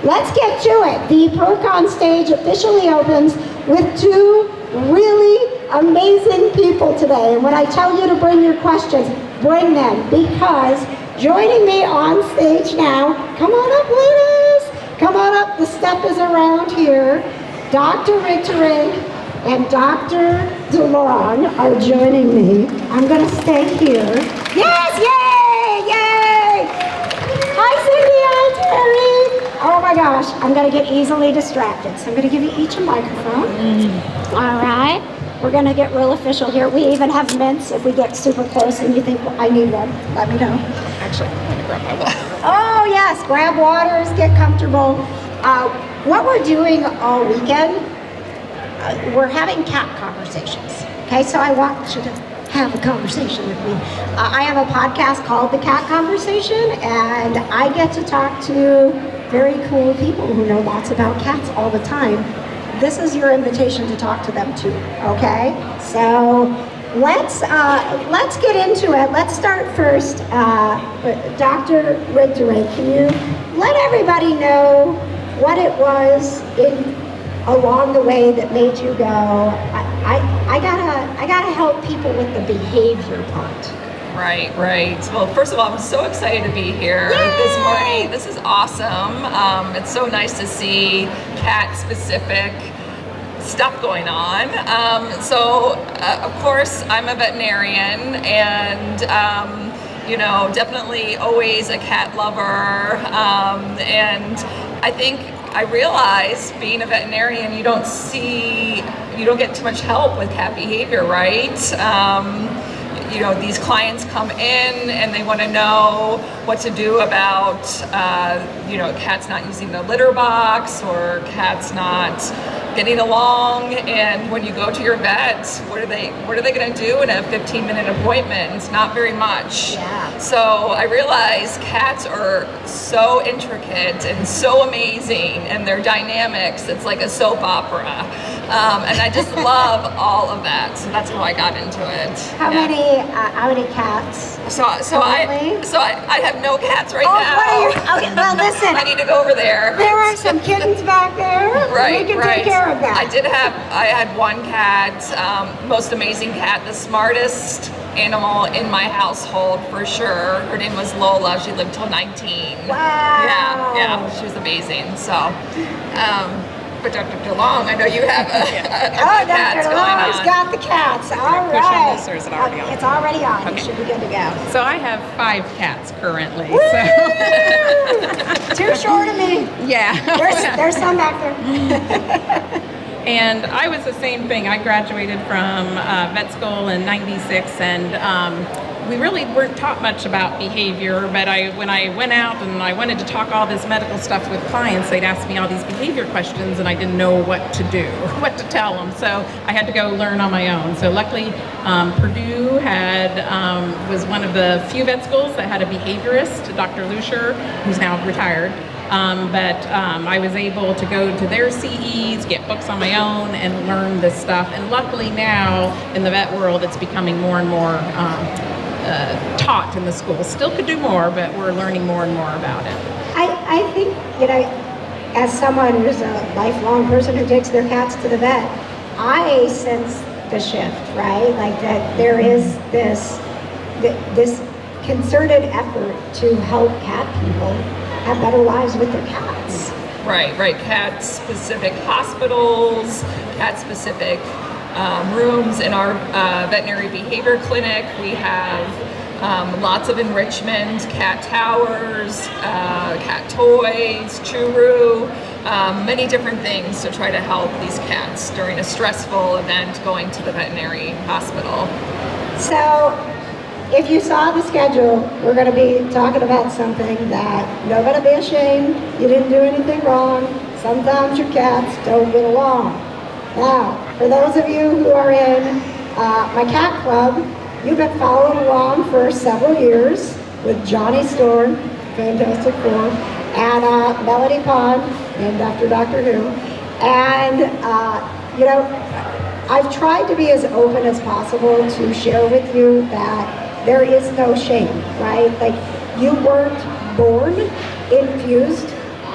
let's get to it. The PURRCON stage officially opens with two really amazing people today. And when I tell you to bring your questions, bring them, because joining me on stage now, come on up, ladies, come on up, the step is around here. Dr. Rigterink and Dr. DeLong are joining me. I'm gonna stay here. Yes, yay, yay! Hi, Cindy, hi, Terry. Oh my gosh, I'm gonna get easily distracted. So I'm gonna give you each a microphone. All right, we're gonna get real official here. We even have mints if we get super close and you think, well, I need one, let me know. Actually, I'm gonna grab my water. Oh yes, grab waters, get comfortable. What we're doing all weekend, we're having cat conversations. Okay, so I want you to have a conversation with me. I have a podcast called The Cat Conversation, and I get to talk to very cool people who know lots about cats all the time. This is your invitation to talk to them too, okay? So let's get into it. Let's start first. Dr. Rigterink, can you let everybody know what it was along the way that made you go, I gotta help people with the behavior part. Right. Well, first of all, I'm so excited to be here this morning. This is awesome. It's so nice to see cat-specific stuff going on. Of course, I'm a veterinarian, and definitely always a cat lover. And I think I realized, being a veterinarian, you don't get too much help with cat behavior, right? These clients come in and they want to know what to do about, cats not using the litter box, or cats not getting along. And when you go to your vet, what are they going to do in a 15-minute appointment? It's not very much. Yeah. So I realized cats are so intricate and so amazing, and their dynamics, it's like a soap opera. And I just love all of that. So that's how I got into it. How many cats? So I have no cats right now. What are you? Okay, well listen. I need to go over there. There are some kittens back there. Right, We can take care of that. I had one cat, most amazing cat, the smartest animal in my household for sure. Her name was Lola. She lived till 19. Wow. Yeah, she was amazing. So, but Dr. DeLong, I know you have a cats Dr. going DeLong's on. got the cats. All Push on right. this, or is it already on? It's already on. Okay. You should be good to go. So I have 5 cats currently. Woo! So Too short of me. yeah. There's some back there. And I was the same thing. I graduated from vet school in '96, and we really weren't taught much about behavior. But when I went out and I wanted to talk all this medical stuff with clients, they'd ask me all these behavior questions, and I didn't know what to do, what to tell them. So I had to go learn on my own. So luckily, Purdue was one of the few vet schools that had a behaviorist, Dr. Lucier, who's now retired. But I was able to go to their CEs, get books on my own, and learn this stuff. And luckily now, in the vet world, it's becoming more and more taught in the schools. Still could do more, but we're learning more and more about it. I think, as someone who's a lifelong person who takes their cats to the vet, I sense the shift, right? Like that there is this concerted effort to help cat people have better lives with their cats. Right. Cat-specific hospitals, cat-specific rooms in our veterinary behavior clinic. We have lots of enrichment, cat towers, cat toys, churu, many different things to try to help these cats during a stressful event going to the veterinary hospital. So, if you saw the schedule, we're going to be talking about something that you're going to be ashamed. You didn't do anything wrong. Sometimes your cats don't get along. Now, for those of you who are in my cat club, you've been following along for several years with Johnny Storm, Fantastic Four, and Melody Pond, named after Doctor Who. And, I've tried to be as open as possible to share with you that there is no shame, right? Like, you weren't born infused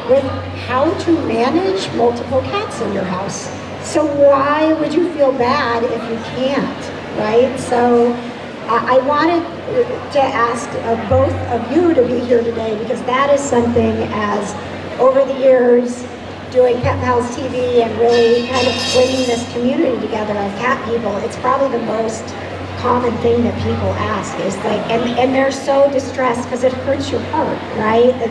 with how to manage multiple cats in your house. So why would you feel bad if you can't, right? So I wanted to ask both of you to be here today, because that is something, as over the years doing Pet Pals TV and really kind of bringing this community together of cat people, it's probably the most common thing that people ask is like, and they're so distressed because it hurts your heart, right? That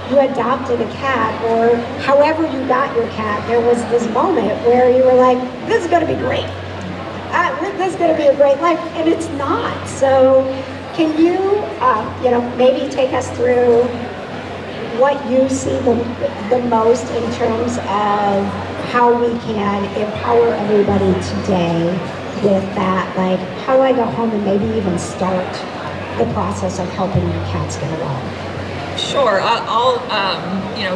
you adopted a cat, or however you got your cat, there was this moment where you were like, this is gonna be great. This is gonna be a great life, and it's not. So can you, maybe take us through what you see the most in terms of how we can empower everybody today with that, like how do I go home and maybe even start the process of helping your cats get along? Sure. I'll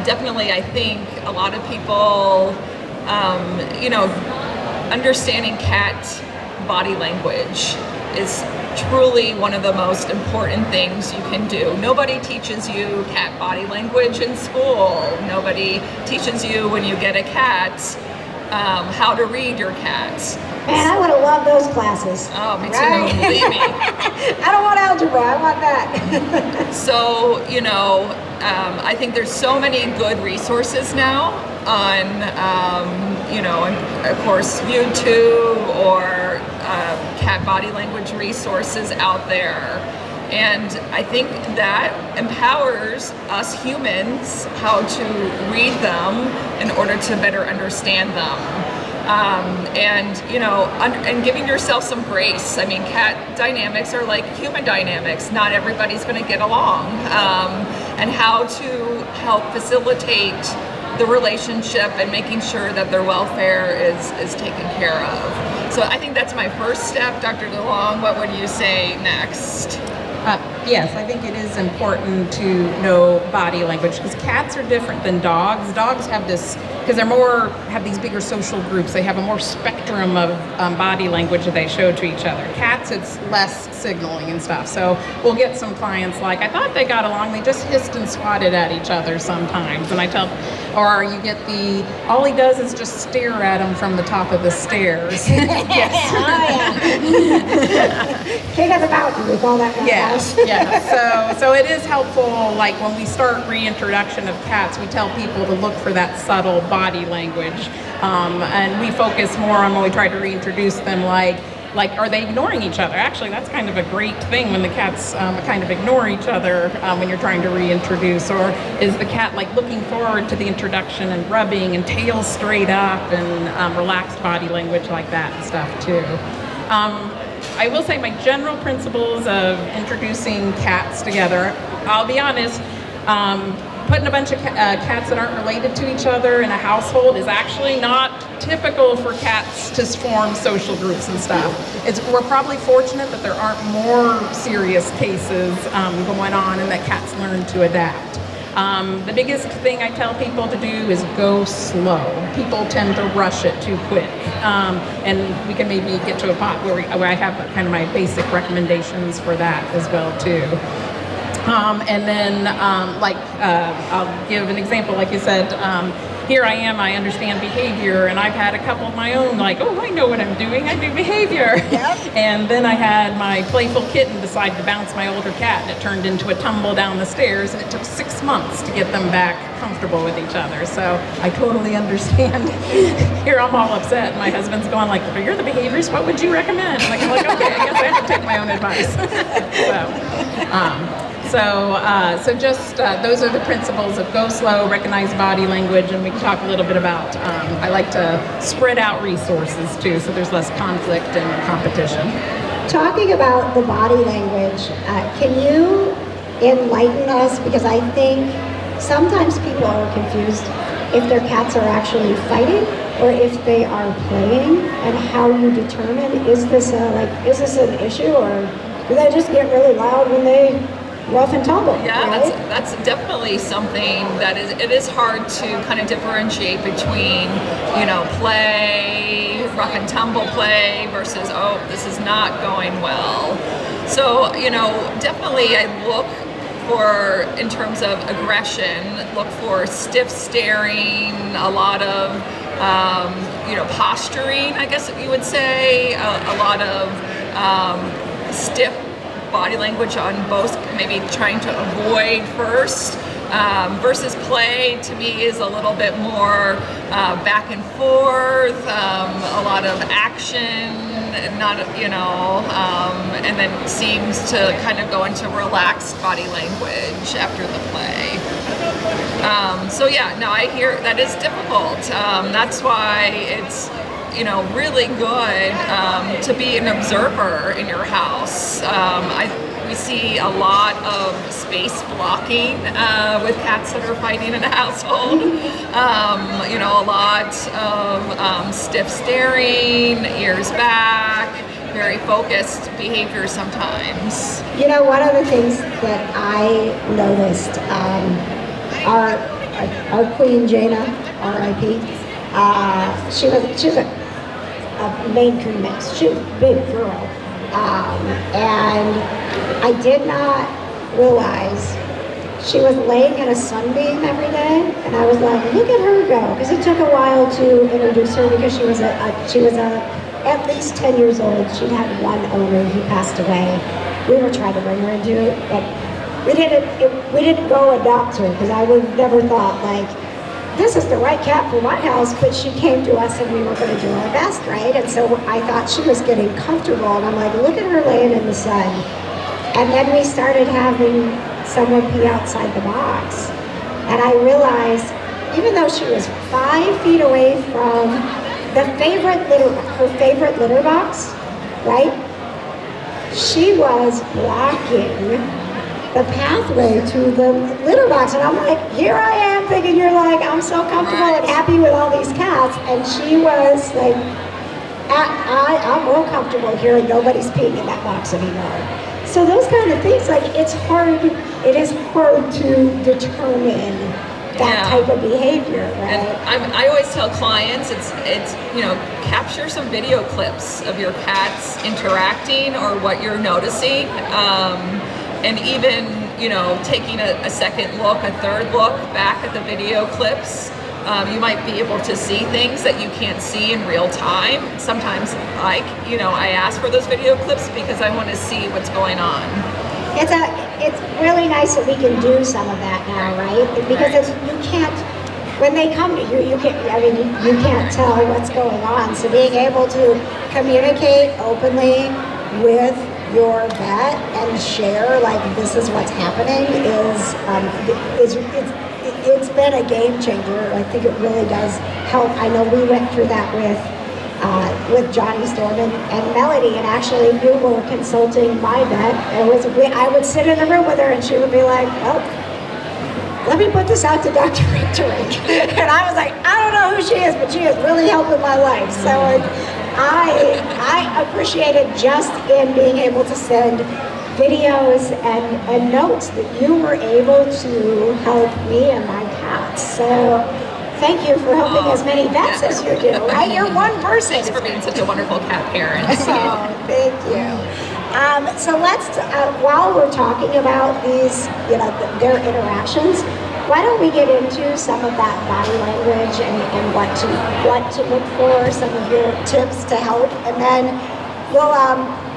definitely, I think a lot of people, understanding cat body language is truly one of the most important things you can do. Nobody teaches you cat body language in school. Nobody teaches you when you get a cat how to read your cat. Man, I would have loved those classes. Oh, me too, right? believe me. I don't want algebra, I want that. So, I think there's so many good resources now on, and of course, YouTube or cat body language resources out there. And I think that empowers us humans how to read them in order to better understand them. And giving yourself some grace. I mean, cat dynamics are like human dynamics. Not everybody's going to get along. And how to help facilitate the relationship and making sure that their welfare is taken care of. So I think that's my first step. Dr. DeLong, what would you say next? Yes, I think it is important to know body language, because cats are different than dogs. Dogs have this, because have these bigger social groups, they have a more spectrum of body language that they show to each other. Cats, it's less signaling and stuff. So we'll get some clients like, I thought they got along, they just hissed and swatted at each other sometimes. And I tell, or you get all he does is just stare at them from the top of the stairs. Yes. King of the mountain, we call that. Yeah. So it is helpful, like when we start reintroduction of cats, we tell people to look for that subtle body language. And we focus more on when we try to reintroduce them, like are they ignoring each other? Actually, that's kind of a great thing when the cats kind of ignore each other when you're trying to reintroduce. Or is the cat like looking forward to the introduction and rubbing and tail straight up and relaxed body language like that and stuff too. I will say my general principles of introducing cats together, I'll be honest, putting a bunch of cats that aren't related to each other in a household is actually not typical for cats to form social groups and stuff. We're probably fortunate that there aren't more serious cases going on and that cats learn to adapt. The biggest thing I tell people to do is go slow. People tend to rush it too quick. And we can maybe get to a pot where I have kind of my basic recommendations for that as well too. And then I'll give an example, like you said, here I am, I understand behavior, and I've had a couple of my own, like, oh, I know what I'm doing, I do behavior. Yep. And then I had my playful kitten decide to bounce my older cat, and it turned into a tumble down the stairs, and it took 6 months to get them back comfortable with each other. So I totally understand. Here I'm all upset, and my husband's going like, well, you're the behaviorist, what would you recommend? And I'm like, okay, I guess I have to take my own advice. So just those are the principles of go slow, recognize body language, and we can talk a little bit about, I like to spread out resources too, so there's less conflict and competition. Talking about the body language, can you enlighten us? Because I think sometimes people are confused if their cats are actually fighting or if they are playing, and how you determine, is this an issue, or do they just get really loud when they rough and tumble? Yeah, right? that's definitely something that it is hard to kind of differentiate between, play, rough and tumble play versus, oh, this is not going well. So, definitely I look for, in terms of aggression, look for stiff staring, a lot of, posturing, I guess you would say, a lot of stiff body language on both, maybe trying to avoid first, versus play to me is a little bit more back and forth, a lot of action, not, and then seems to kind of go into relaxed body language after the play. I hear that is difficult. That's why it's, really good to be an observer in your house. We see a lot of space blocking with cats that are fighting in a household. A lot of stiff staring, ears back, very focused behavior sometimes. One of the things that I noticed, our Queen Jaina, R.I.P., she was a Maine Coon mix. She was a big girl. And I did not realize she was laying in a sunbeam every day, and I was like, look at her go, because it took a while to introduce her because she was at least 10 years old. She'd had one owner who passed away. We were trying to bring her into it, but we didn't go adopt her, because I would have never thought, like, this is the right cat for my house, but she came to us and we were going to do our best, right? And so I thought she was getting comfortable, and I'm like, look at her laying in the sun. And then we started having someone pee outside the box. And I realized, even though she was 5 feet away from her favorite litter box, right? She was blocking the pathway to the litter box, and I'm like, here I am thinking you're like, I'm so comfortable and happy with all these cats, and she was like, I'm real comfortable here and nobody's peeing in that box anymore. So those kind of things, like, it is hard to determine that type of behavior, right? And I always tell clients, it's capture some video clips of your cats interacting or what you're noticing. And even, taking a second look, a third look back at the video clips, you might be able to see things that you can't see in real time. Sometimes, I ask for those video clips because I want to see what's going on. It's really nice that we can do some of that now, right? Because you can't, when they come to you, you can't tell what's going on. So being able to communicate openly with your vet and share, like, this is what's happening it's been a game changer. I think it really does help. I know we went through that with Johnny Storm and Melody, and actually we were consulting my vet. I would sit in the room with her and she would be like, well, let me put this out to Dr. Rigterink. And I was like, I don't know who she is, but she is really helping my life. So I appreciated just in being able to send videos and notes that you were able to help me and my cats. So thank you for helping as many vets as you do, right? You're one person. Thanks for being such a wonderful cat parent. Thank you. So let's, while we're talking about these, their interactions, why don't we get into some of that body language and what to look for, some of your tips to help, and then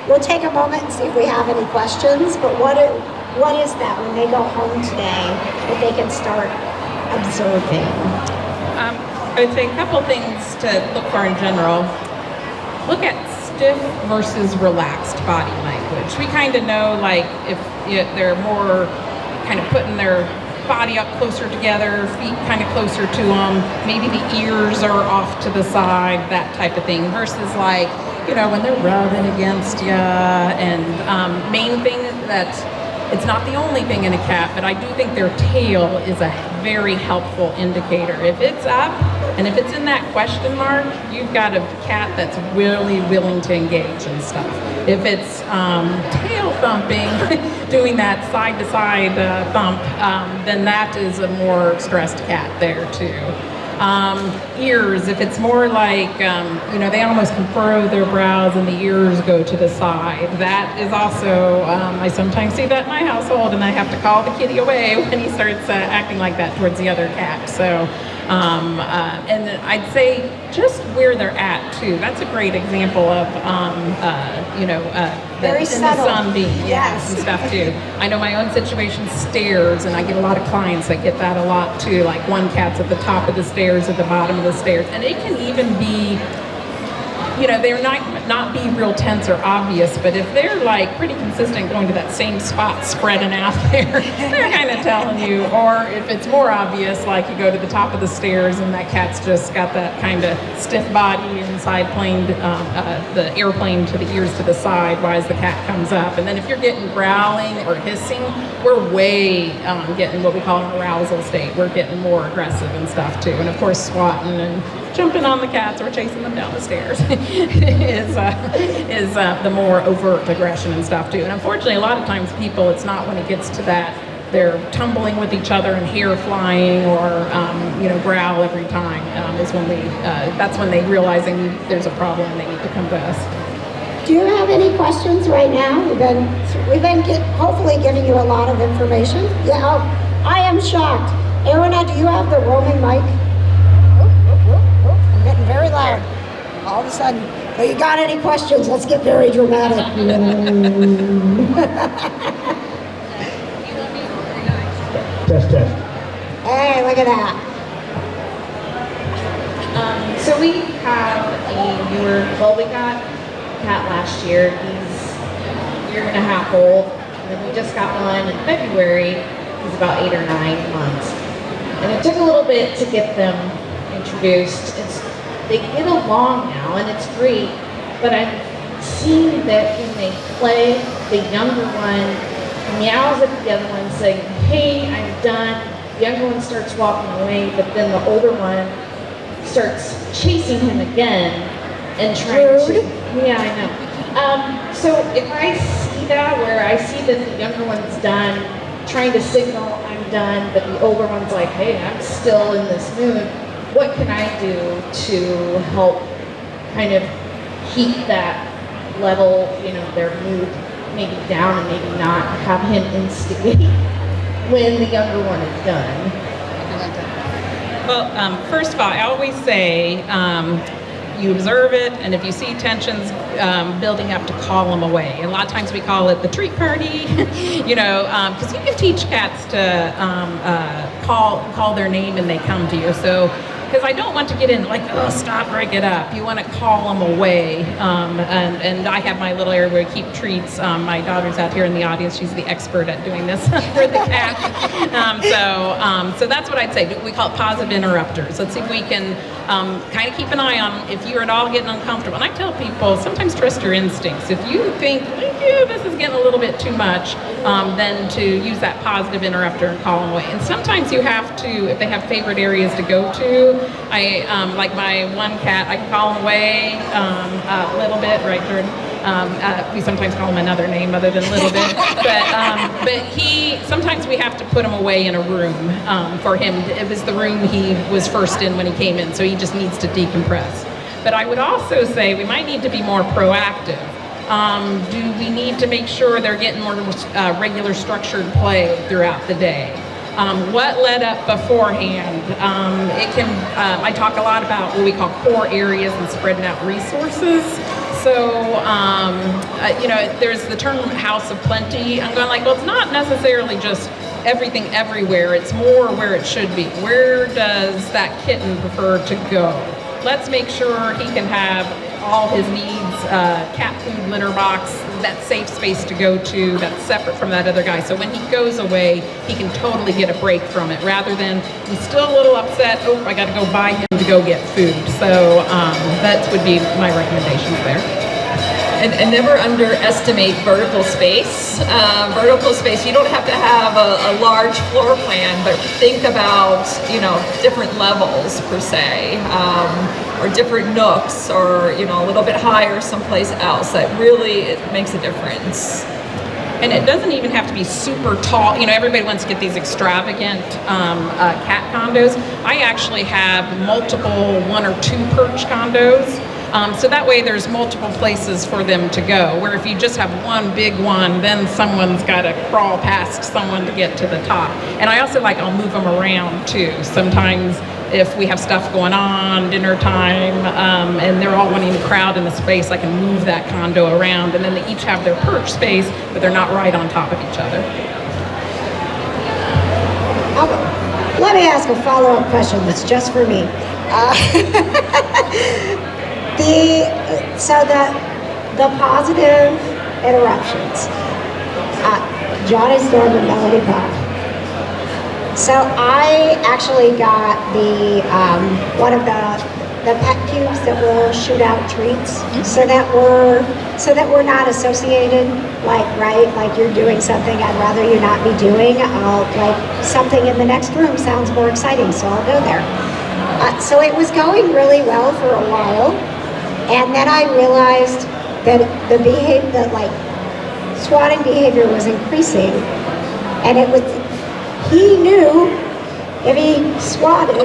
we'll take a moment and see if we have any questions. But what is that when they go home today that they can start observing? I would say a couple things to look for in general. Look at stiff versus relaxed body language. We kind of know, like, if they're more kind of putting their body up closer together, feet kind of closer to them, maybe the ears are off to the side, that type of thing, versus, like, when they're rubbing against you. And main thing that it's not the only thing in a cat, but I do think their tail is a very helpful indicator. If it's up and if it's in that question mark, you've got a cat that's really willing to engage and stuff. If it's tail thumping, doing that side-to-side thump, then that is a more stressed cat there too. Ears, if it's more like, they almost can furrow their brows and the ears go to the side. That is also, I sometimes see that in my household, and I have to call the kitty away when he starts acting like that towards the other cat. So, and I'd say just where they're at too. That's a great example of, Very the subtle. sunbeam, Yes. and stuff too. I know my own situation, stairs, and I get a lot of clients that get that a lot too. Like one cat's at the top of the stairs, at the bottom of the stairs, and it can even be, they're not be real tense or obvious, but if they're like pretty consistent going to that same spot spreading out there, they're kind of telling you. Or if it's more obvious, like you go to the top of the stairs and that cat's just got that kind of stiff body and side planed, the airplane to the ears to the side while the cat comes up. And then if you're getting growling or hissing, we're way getting what we call an arousal state. We're getting more aggressive and stuff too. And of course swatting and jumping on the cats or chasing them down the stairs is the more overt aggression and stuff too. And unfortunately, a lot of times people, it's not when it gets to that, they're tumbling with each other and hair flying or growl every time, is when that's when they realizing there's a problem and they need to come to us. Do you have any questions right now? We've been hopefully giving you a lot of information. Yeah, I am shocked. Erina, do you have the roaming mic? I'm getting very loud all of a sudden. But you got any questions? Let's get very dramatic. Test. Hey, look at that. So we have we got a cat last year. He's a year and a half old. And then we just got one in February. He's about 8 or 9 months. And it took a little bit to get them introduced. They get along now, and it's great. But I'm seeing that when they play, the younger one meows at the other one saying, "Hey, I'm done." The younger one starts walking away, but then the older one starts chasing him again and trying to. Yeah, I know. So if I see that, where I see that the younger one's done, trying to signal I'm done, but the older one's like, "Hey, I'm still in this mood," what can I do to help kind of keep that level, their mood maybe down and maybe not have him instigate when the younger one is done? Well, first of all, I always say you observe it, and if you see tensions building up, to call them away. A lot of times we call it the treat party, because you can teach cats to call their name and they come to you. So, because I don't want to get in like, "Oh, stop, break it up." You want to call them away. And I have my little area where I keep treats. My daughter's out here in the audience. She's the expert at doing this for the cat. So that's what I'd say. We call it positive interrupters. Let's see if we can kind of keep an eye on if you're at all getting uncomfortable. And I tell people, sometimes trust your instincts. If you think, this is getting a little bit too much, then to use that positive interrupter and call them away. And sometimes you have to, if they have favorite areas to go to, like my one cat, I can call him away a little bit, right, Jordan? We sometimes call him another name other than little bit, but sometimes we have to put him away in a room for him. It was the room he was first in when he came in, so he just needs to decompress. But I would also say we might need to be more proactive. Do we need to make sure they're getting more regular structured play throughout the day? What led up beforehand? I talk a lot about what we call core areas and spreading out resources. So, there's the term house of plenty. I'm going like, well, it's not necessarily just everything everywhere. It's more where it should be. Where does that kitten prefer to go? Let's make sure he can have all his needs, cat food, litter box, that safe space to go to that's separate from that other guy. So when he goes away, he can totally get a break from it rather than he's still a little upset. Oh, I got to go buy him to go get food. So that would be my recommendations there. And never underestimate vertical space. Vertical space, you don't have to have a large floor plan, but think about, different levels per se, or different nooks, or, a little bit higher someplace else. That really, it makes a difference. And it doesn't even have to be super tall. You know, everybody wants to get these extravagant cat condos. I actually have multiple 1 or 2 perch condos. So that way there's multiple places for them to go, where if you just have one big one, then someone's got to crawl past someone to get to the top. And I also I'll move them around too. Sometimes if we have stuff going on, dinner time, and they're all wanting to crowd in the space, I can move that condo around, and then they each have their perch space, but they're not right on top of each other. Let me ask a follow-up question that's just for me. The positive interruptions. Johnny's Storm and Melody Pop. So I actually got the one of the pet cubes that will shoot out treats, so that we're not associated like you're doing something I'd rather you not be doing. Something in the next room sounds more exciting, so I'll go there. So it was going really well for a while, and then I realized that the swatting behavior was increasing, and he knew if he swatted,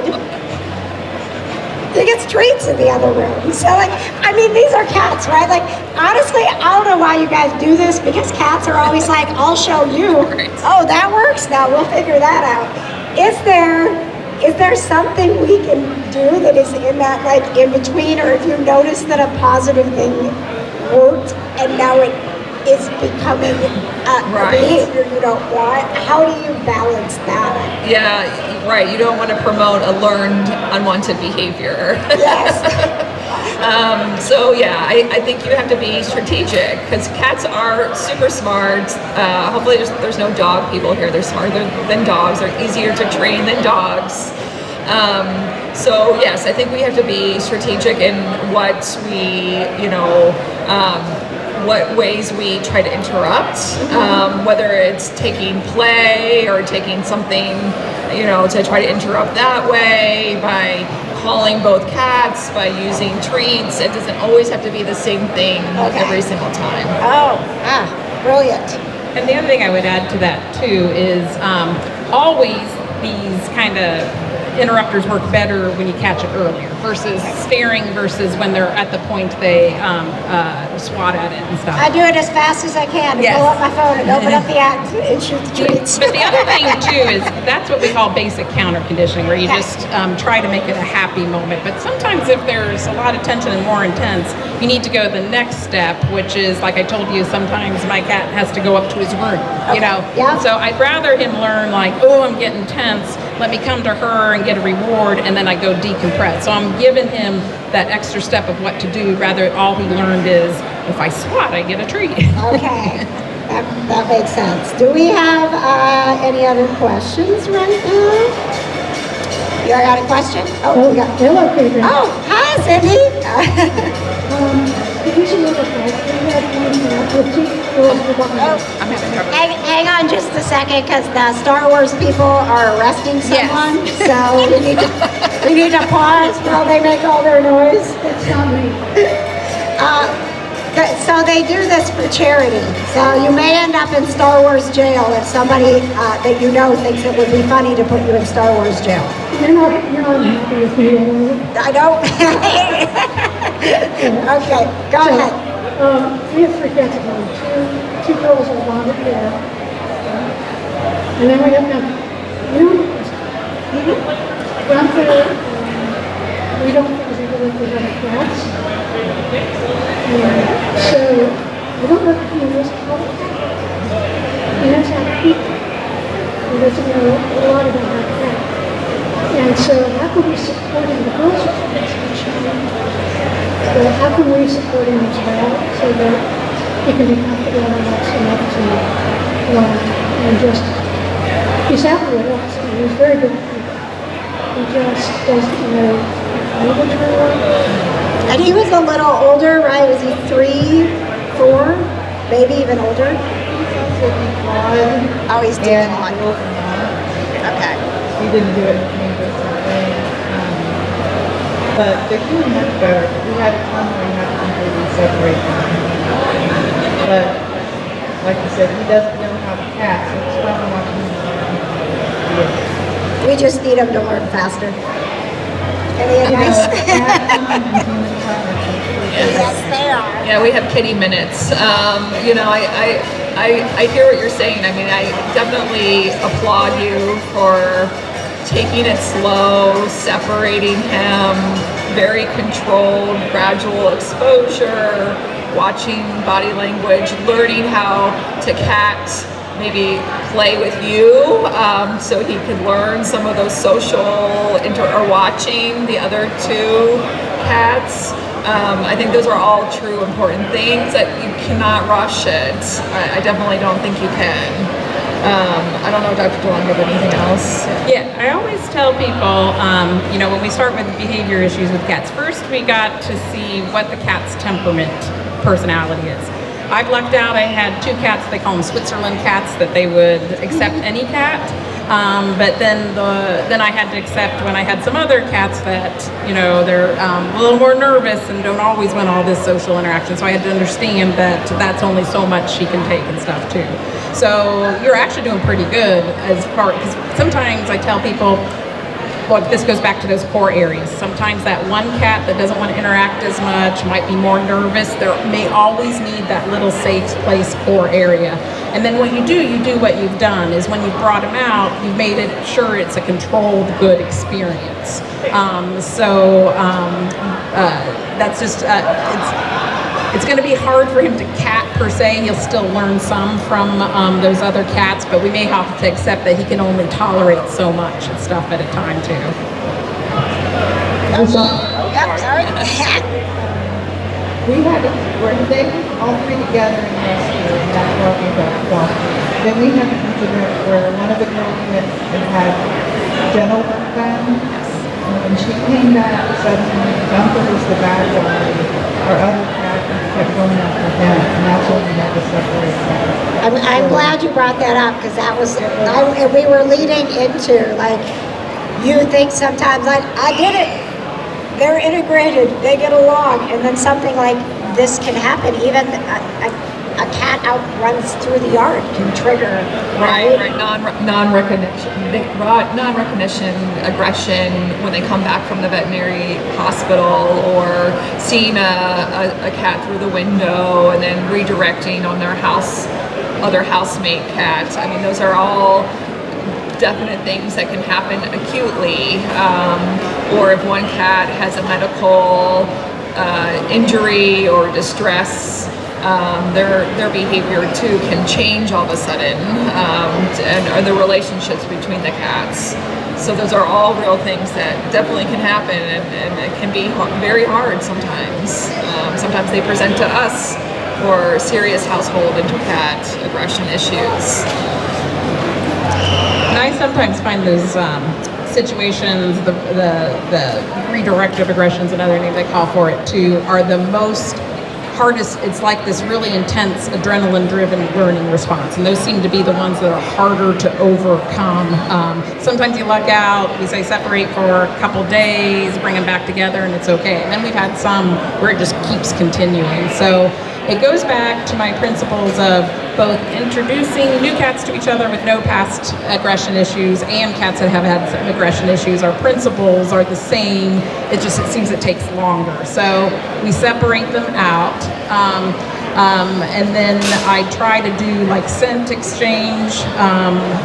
he gets treats in the other room. So these are cats, right? Honestly, I don't know why you guys do this, because cats are always like, I'll show you. Oh, that works? Now we'll figure that out. Is there something we can do that is in that in between, or if you notice that a positive thing worked and now it is becoming a behavior you don't want? How do you balance that? Yeah, right. You don't want to promote a learned unwanted behavior. Yes. I think you have to be strategic, because cats are super smart. Hopefully there's no dog people here. They're smarter than dogs. They're easier to train than dogs. Yes, I think we have to be strategic in what we, what ways we try to interrupt, whether it's taking play or taking something, to try to interrupt that way, by calling both cats, by using treats. It doesn't always have to be the same thing every single time. Brilliant. And the other thing I would add to that too is always these kind of interrupters work better when you catch it earlier versus staring, versus when they're at the point they swat at it and stuff. I do it as fast as I can. Yes. Pull up my phone and open up the app and shoot the treats. But the other thing too is that's what we call basic counter conditioning, where you just try to make it a happy moment. But sometimes if there's a lot of tension and more intense, you need to go the next step, which is, like I told you, sometimes my cat has to go up to his room, Yeah. So I'd rather him learn I'm getting tense, let me come to her and get a reward, and then I go decompress. So I'm giving him that extra step of what to do, rather all he learned is, if I swat, I get a treat. Okay, that makes sense. Do we have any other questions right now? You got a question? Oh, we got. Hello, Peter. Oh, hi, Cindy. Could you look at that? We had one with 2 girls who walked Oh, I'm having trouble. hang on just a second, because the Star Wars people are arresting someone. So we need to pause while they make all their noise. That's not me. So they do this for charity. So you may end up in Star Wars jail if somebody that you know thinks it would be funny to put you in Star Wars jail. You're not happy with me, are you? I don't. Okay, go ahead. We have 3 cats at home. Two girls are bonded hair. And then we have nothing. One third, we don't physically live with other cats. So we don't look at this all the time. And that's how people, he doesn't know a lot about our cat. And so how can we support him? The girls are but how can we support him as well, so that he can be comfortable enough to learn and just, he's happy with us, and he's very good at people. He just doesn't know language very well. And he was a little older, right? Was he 3, 4, maybe even older? Oh, he's doing one. Okay. We didn't do it but they're doing much better. We had a time where we had to completely separate them. But like you said, he doesn't know how to cat, so it's fun watching him learn. We just need them to learn faster. Any advice? Yes, they are. Yeah, we have kitty minutes. I hear what you're saying. I mean, I definitely applaud you for taking it slow, separating him, very controlled, gradual exposure, watching body language, learning how to cat, maybe play with you, so he could learn some of those social or watching the other two cats. I think those are all true important things that you cannot rush it. I definitely don't think you can. I don't know, Dr. DeLong, have anything else? Yeah, I always tell people, when we start with behavior issues with cats, first we got to see what the cat's temperament, personality is. I've lucked out, I had 2 cats, they call them Switzerland cats, that they would accept any cat. But then I had to accept when I had some other cats that, they're a little more nervous and don't always want all this social interaction. So I had to understand that that's only so much she can take and stuff too. So you're actually doing pretty good because sometimes I tell people, well, this goes back to those core areas. Sometimes that one cat that doesn't want to interact as much might be more nervous. They may always need that little safe place core area. And then what you do what you've done is when you've brought him out, you've made it sure it's a controlled, good experience. That's just, it's going to be hard for him to cat per se. He'll still learn some from those other cats, but we may have to accept that he can only tolerate so much and stuff at a time too. Yep, sorry. We had, they all 3 together in rescue, and that's where we got adopted. Then we had an incident where one of the girls went and had dental work done. And when she came back, suddenly Gunther was the bad guy. Our other cat kept going after him, and that's when we had to separate them. I'm glad you brought that up because that was, we were leading into like, you think sometimes I did it. They're integrated, they get along, and then something like this can happen. Even a cat outruns through the yard can trigger, right? Right. Non-recognition, aggression when they come back from the veterinary hospital, or seeing a cat through the window and then redirecting on their other housemate cat. I mean, those are all definite things that can happen acutely, or if one cat has a medical injury or distress, their behavior too can change all of a sudden, and the relationships between the cats. So those are all real things that definitely can happen, and it can be very hard sometimes. Sometimes they present to us for serious household inter-cat aggression issues. And I sometimes find those situations, the redirective aggressions, another name they call for it too, are the most hardest. It's like this really intense adrenaline-driven learning response, and those seem to be the ones that are harder to overcome. Sometimes you luck out, we say separate for a couple days, bring them back together, and it's okay. And then we've had some where it just keeps continuing. So it goes back to my principles of both introducing new cats to each other with no past aggression issues and cats that have had some aggression issues. Our principles are the same, it seems it takes longer. So we separate them out. And then I try to do like scent exchange,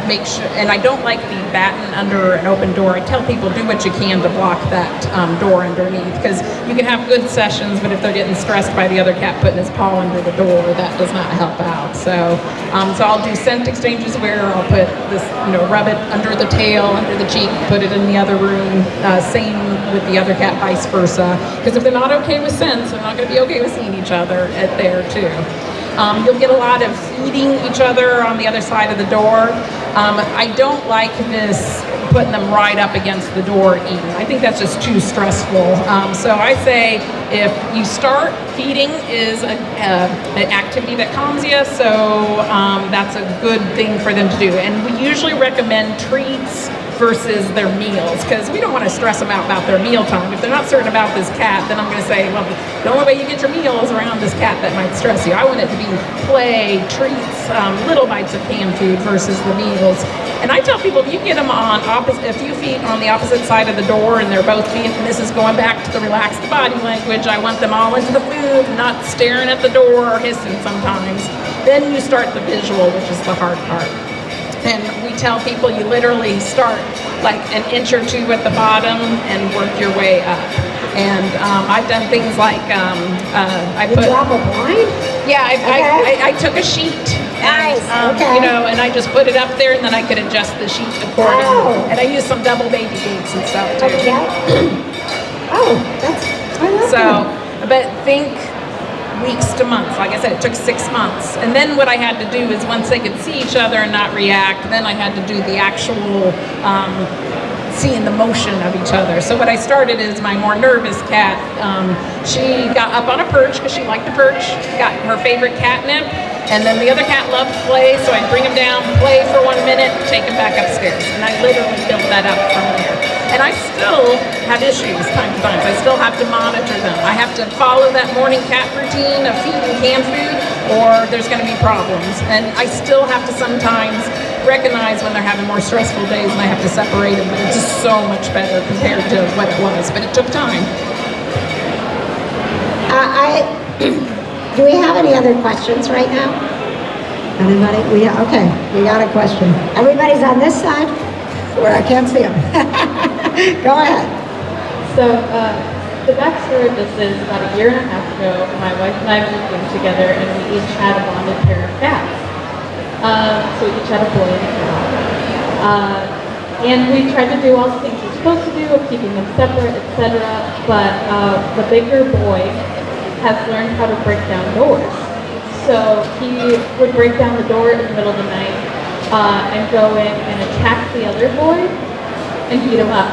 make sure, and I don't like the batten under an open door. I tell people do what you can to block that door underneath, because you can have good sessions, but if they're getting stressed by the other cat putting his paw under the door, that does not help out. So I'll do scent exchanges where I'll put this, rub it under the tail, under the cheek, put it in the other room. Same with the other cat, vice versa. Because if they're not okay with scents, they're not going to be okay with seeing each other at there too. You'll get a lot of feeding each other on the other side of the door. I don't like this putting them right up against the door eating. I think that's just too stressful. So I say if you start, feeding is an activity that calms you, so that's a good thing for them to do. And we usually recommend treats versus their meals, because we don't want to stress them out about their meal time. If they're not certain about this cat, then I'm going to say, well, the only way you get your meal is around this cat that might stress you. I want it to be play, treats, little bites of canned food versus the meals. And I tell people, if you get them on a few feet on the opposite side of the door and they're both feet, and this is going back to the relaxed body language, I want them all into the food, not staring at the door or hissing sometimes. Then you start the visual, which is the hard part. And we tell people you literally start like an inch or two at the bottom and work your way up. And I've done things like I You put drop a blind? yeah Okay. I took a sheet. Nice, And, okay. You know, and I just put it up there, and then I could adjust the sheet accordingly. Oh. And I used some double baby gates and stuff too. Okay. Oh, I love So, that. but think weeks to months. Like I said, it took 6 months. And then what I had to do is once they could see each other and not react, then I had to do the actual seeing the motion of each other. So what I started is my more nervous cat. She got up on a perch because she liked to perch, got her favorite catnip, and then the other cat loved to play, so I'd bring him down, play for 1 minute, take him back upstairs. And I literally built that up from there. And I still have issues time to time. I still have to monitor them. I have to follow that morning cat routine of feeding canned food, or there's going to be problems. And I still have to sometimes recognize when they're having more stressful days, and I have to separate them. But it's just so much better compared to what it was. But it took time. Do we have any other questions right now? Anybody? Okay, we got a question. Everybody's on this side where I can't see them. Go ahead. So, the backstory of this is about a year and a half ago, my wife and I moved in together, and we each had a bonded pair of cats. So we each had a boy and a girl. And we tried to do all the things we're supposed to do of keeping them separate, etc. But the bigger boy has learned how to break down doors. So he would break down the door in the middle of the night and go in and attack the other boy and beat him up.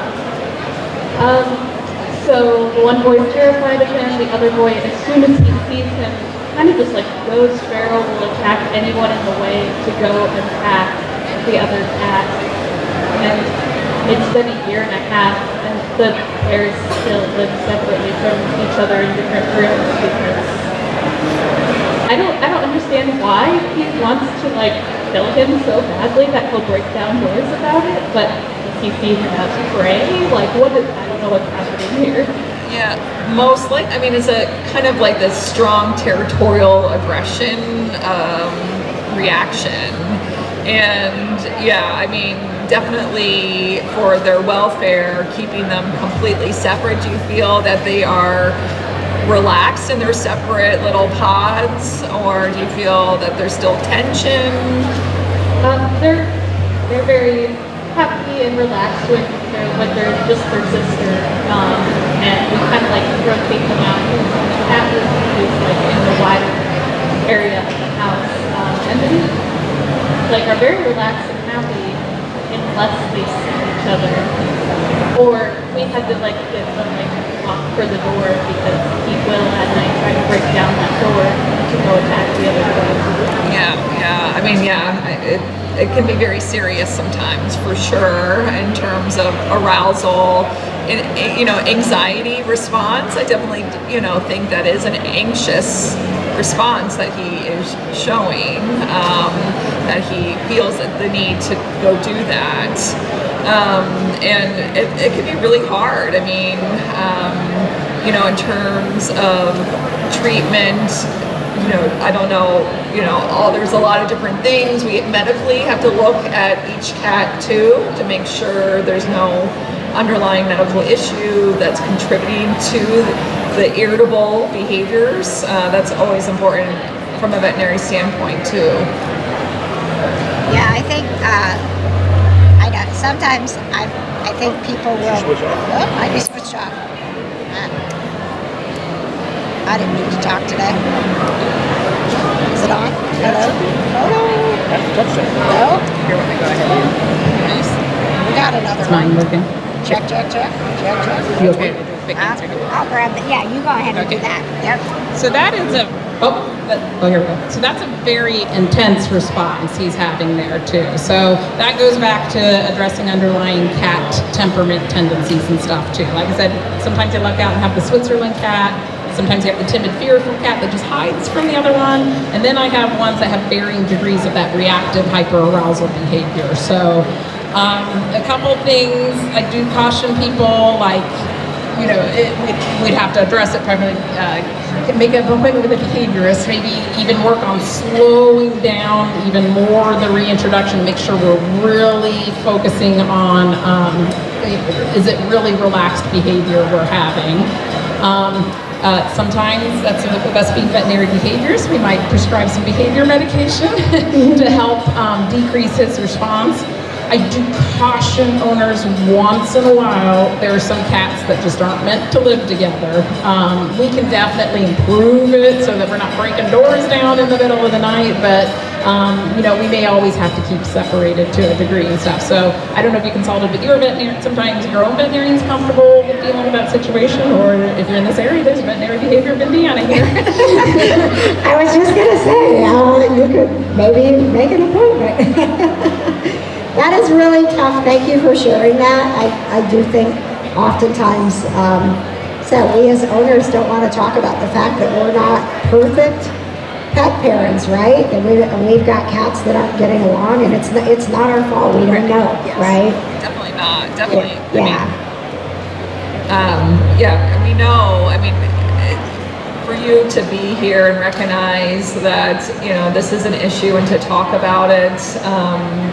So the one boy is terrified of him, the other boy, as soon as he sees him, kind of just like goes feral, will attack anyone in the way to go attack the other cat. And it's been a year and a half, and the pairs still live separately from each other in different rooms because I don't understand why he wants to like kill him so badly that he'll break down doors about it, but he sees him as prey. Like, I don't know what's happening here. Yeah, most like, I mean, it's a kind of like this strong territorial aggression reaction. And yeah, I mean, definitely for their welfare, keeping them completely separate. Do you feel that they are relaxed in their separate little pods, or do you feel that there's still tension? They're very happy and relaxed when they're just their sister, and we kind of like rotate them out. Cat is like in the wider area of the house, and they like are very relaxed and happy unless they see each other. Or we had to like get them like lock for the door because he will at night try to break down that door to go attack the other boys. Yeah. I mean, it can be very serious sometimes, for sure, in terms of arousal and, anxiety response. I definitely, think that is an anxious response that he is showing, that he feels the need to go do that. And it can be really hard. I mean, in terms of treatment, I don't know, there's a lot of different things. We medically have to look at each cat too to make sure there's no underlying medical issue that's contributing to the irritable behaviors. That's always important from a veterinary standpoint too. Yeah, I think, I know, sometimes I think people will. Switch off. Oh, I just switched off. I didn't mean to talk today. Is it on? Hello? Hello? No? We got another one. working. Check. You okay? I'll grab it. Yeah, you go ahead and do that. Yep. So that is a Here we go. So that's a very intense response he's having there too. So that goes back to addressing underlying cat temperament tendencies and stuff too. Like I said, sometimes they luck out and have the Switzerland cat. Sometimes you have the timid, fearful cat that just hides from the other one. And then I have ones that have varying degrees of that reactive hyperarousal behavior. So a couple things I do caution people, like, we'd have to address it primarily, make an appointment with a behaviorist, maybe even work on slowing down even more the reintroduction, make sure we're really focusing on, is it really relaxed behavior we're having? Sometimes that's with us being veterinary behaviorists, we might prescribe some behavior medication to help decrease his response. I do caution owners once in a while, there are some cats that just aren't meant to live together. We can definitely improve it so that we're not breaking doors down in the middle of the night, but we may always have to keep separated to a degree and stuff. So I don't know if you consulted with your veterinarian, sometimes your own veterinarian's comfortable with dealing with that situation, or if you're in this area, there's veterinary behavior of Indiana here. I was just gonna say, you could maybe make an appointment. That is really tough. Thank you for sharing that. I do think oftentimes so we as owners don't want to talk about the fact that we're not perfect pet parents, right? And we've got cats that aren't getting along, and it's not our fault. We don't know, Yes. right? Definitely not. Definitely. Yeah. We know. For you to be here and recognize that this is an issue and to talk about it,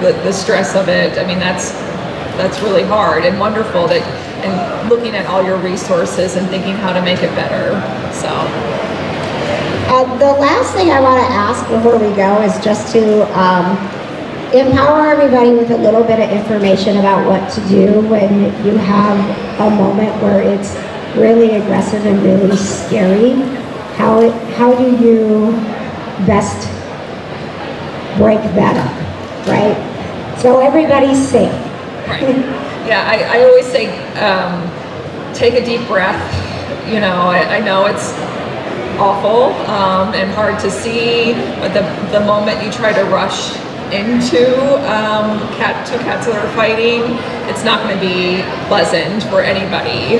the stress of it. That's really hard and wonderful and looking at all your resources and thinking how to make it better. So. The last thing I want to ask before we go is just to empower everybody with a little bit of information about what to do when you have a moment where it's really aggressive and really scary. How do you best break that up, right? So everybody's safe. Right. Yeah, I always say take a deep breath. I know it's awful and hard to see, but the moment you try to rush into two cats that are fighting, it's not going to be pleasant for anybody.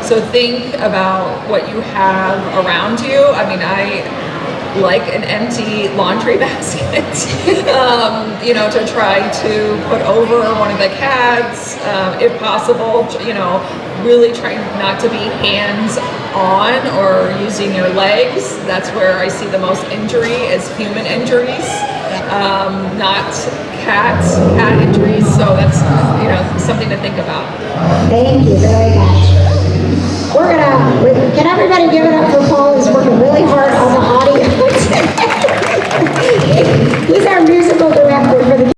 So think about what you have around you. I like an empty laundry basket, to try to put over one of the cats, if possible, really trying not to be hands-on or using your legs. That's where I see the most injury is human injuries, not cat injuries. So that's, something to think about. Thank you very much. Can everybody give it up for Paul? He's working really hard on the audio. He's our